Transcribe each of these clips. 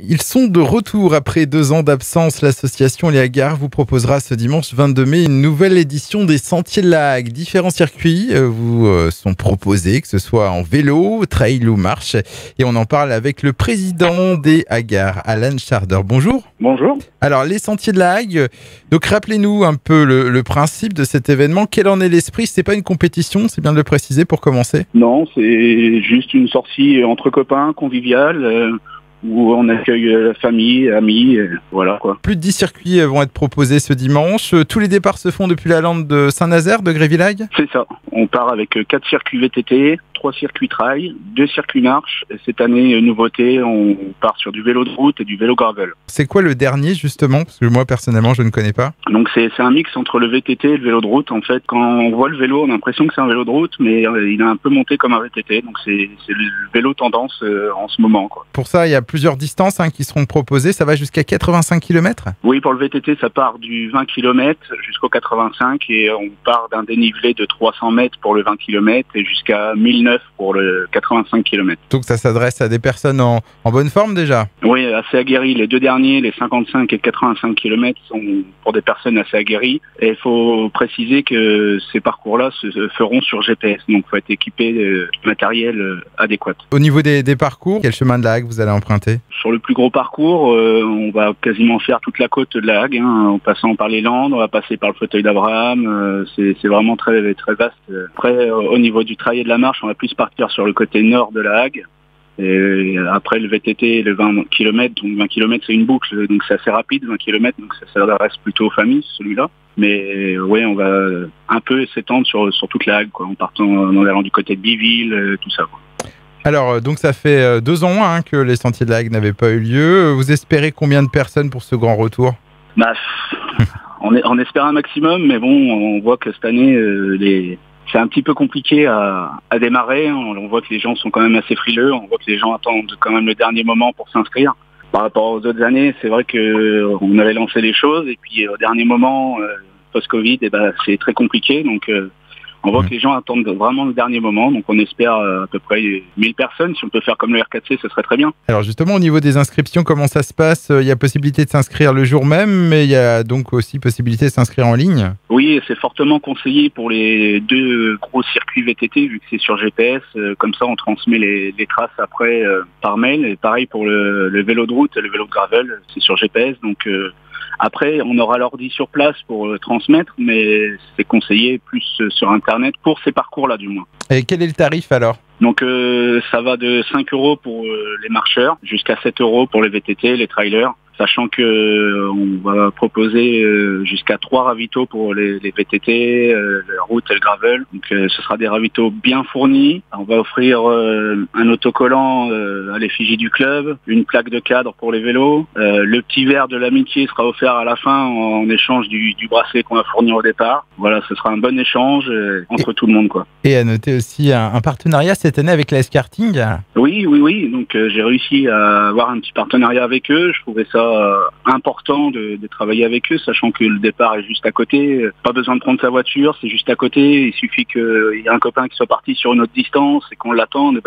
Ils sont de retour après 2 ans d'absence. L'association Les Hagards vous proposera ce dimanche 22 mai une nouvelle édition des Sentiers de la Hague. Différents circuits vous sont proposés, que ce soit en vélo, trail ou marche. Et on en parle avec le président des Hagards, Alan Sharder. Bonjour. Bonjour. Alors, les Sentiers de la Hague, donc rappelez-nous un peu le principe de cet événement. Quel en est l'esprit? C'est pas une compétition, c'est bien de le préciser pour commencer. Non, c'est juste une sortie entre copains, conviviale, où on accueille la famille, amis, voilà quoi. Plus de 10 circuits vont être proposés ce dimanche. Tous les départs se font depuis la lande de Saint-Nazaire, de Grévy-Laghe. C'est ça. On part avec 4 circuits VTT, 3 circuits trail, 2 circuits marche. Et cette année, nouveauté, on part sur du vélo de route et du vélo gravel. C'est quoi le dernier justement? Parce que moi personnellement je ne connais pas. Donc c'est un mix entre le VTT et le vélo de route. En fait, quand on voit le vélo, on a l'impression que c'est un vélo de route, mais il a un peu monté comme un VTT. Donc c'est le vélo tendance en ce moment, quoi. Pour ça, il y a plusieurs distances qui seront proposées. Ça va jusqu'à 85 km? Oui, pour le VTT, ça part du 20 km jusqu'au 85 et on part d'un dénivelé de 300 mètres pour le 20 km et jusqu'à 1009 pour le 85 km. Donc ça s'adresse à des personnes en bonne forme déjà? Oui, assez aguerries. Les 2 derniers, les 55 et 85 km, sont pour des personnes assez aguerries. Et il faut préciser que ces parcours-là se feront sur GPS. Donc il faut être équipé de matériel adéquat. Au niveau des parcours, quel chemin de la Hague vous allez emprunter? Sur le plus gros parcours, on va quasiment faire toute la côte de la Hague, en passant par les Landes, on va passer par le fauteuil d'Abraham, c'est vraiment très, très vaste. Après, au niveau du trail et de la marche, on va plus partir sur le côté nord de la Hague. Et après le VTT, le 20 km, donc 20 km c'est une boucle, donc c'est assez rapide, 20 km, donc ça reste plutôt aux familles, celui-là. Mais oui, on va un peu s'étendre sur toute la Hague, quoi, en partant, en allant du côté de Biville, tout ça, quoi. Alors, donc ça fait 2 ans que les Sentiers de la Hague n'avaient pas eu lieu. Vous espérez combien de personnes pour ce grand retour? On espère un maximum, mais bon, on voit que cette année, c'est un petit peu compliqué à démarrer. On voit que les gens sont quand même assez frileux. On voit que les gens attendent quand même le dernier moment pour s'inscrire. Par rapport aux autres années, c'est vrai qu'on avait lancé les choses et puis au dernier moment, post-Covid, c'est très compliqué. Donc, on voit que les gens attendent vraiment le dernier moment, donc on espère à peu près 1000 personnes. Si on peut faire comme le RKC, ce serait très bien. Alors justement, au niveau des inscriptions, comment ça se passe? Il y a possibilité de s'inscrire le jour même, mais il y a donc aussi possibilité de s'inscrire en ligne? Oui, c'est fortement conseillé pour les 2 gros circuits VTT, vu que c'est sur GPS. Comme ça, on transmet les traces après par mail. Et pareil pour le vélo de route et le vélo de gravel, c'est sur GPS. Donc après, on aura l'ordi sur place pour transmettre, mais c'est conseillé plus sur Internet pour ces parcours-là, du moins. Et quel est le tarif alors? Donc ça va de 5 € pour les marcheurs jusqu'à 7 € pour les VTT, les trailers. Sachant que on va proposer jusqu'à 3 ravitaux pour les VTT, la route et le gravel. Donc ce sera des ravitaux bien fournis. On va offrir un autocollant à l'effigie du club, une plaque de cadre pour les vélos. Le petit verre de l'amitié sera offert à la fin en échange du bracelet qu'on va fournir au départ. Voilà, ce sera un bon échange entre tout le monde, quoi. Et à noter aussi un partenariat cette année avec la S-Karting. Oui. Donc j'ai réussi à avoir un petit partenariat avec eux. Je trouvais ça important de travailler avec eux, sachant que le départ est juste à côté. Pas besoin de prendre sa voiture, c'est juste à côté. Il suffit qu'il y ait un copain qui soit parti sur une autre distance et qu'on l'attende.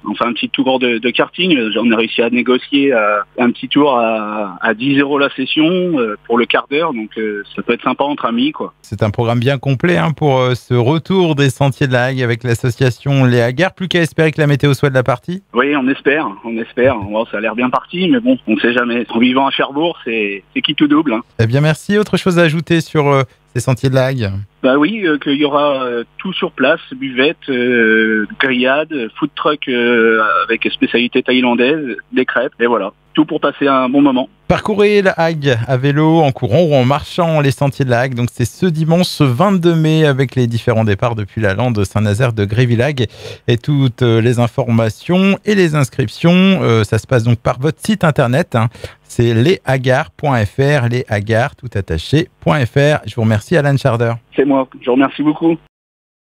On fait un petit tour de karting. On a réussi à négocier un petit tour à 10 € la session pour le quart d'heure. Donc ça peut être sympa entre amis, quoi. C'est un programme bien complet pour ce retour des Sentiers de la Hague avec l'association Les Hagards. Plus qu'à espérer que la météo soit de la partie. Oui, on espère. Bon, ça a l'air bien parti, mais bon, on ne sait jamais. En vivant à Cherbourg, c'est qui tout double. Eh bien, merci. Autre chose à ajouter sur ces Sentiers de la Hague? Oui, qu'il y aura tout sur place, buvette, grillade, food truck avec spécialité thaïlandaise, des crêpes, et voilà. Tout pour passer un bon moment. Parcourez la Hague à vélo, en courant ou en marchant les Sentiers de la Hague. Donc c'est ce dimanche 22 mai avec les différents départs depuis la lande de Saint-Nazaire de Grévy-Laghe. Et toutes les informations et les inscriptions, ça se passe donc par votre site internet. C'est leshagards.fr, leshagards tout attaché.fr. Je vous remercie Alan Sharder. C'est moi, je vous remercie beaucoup.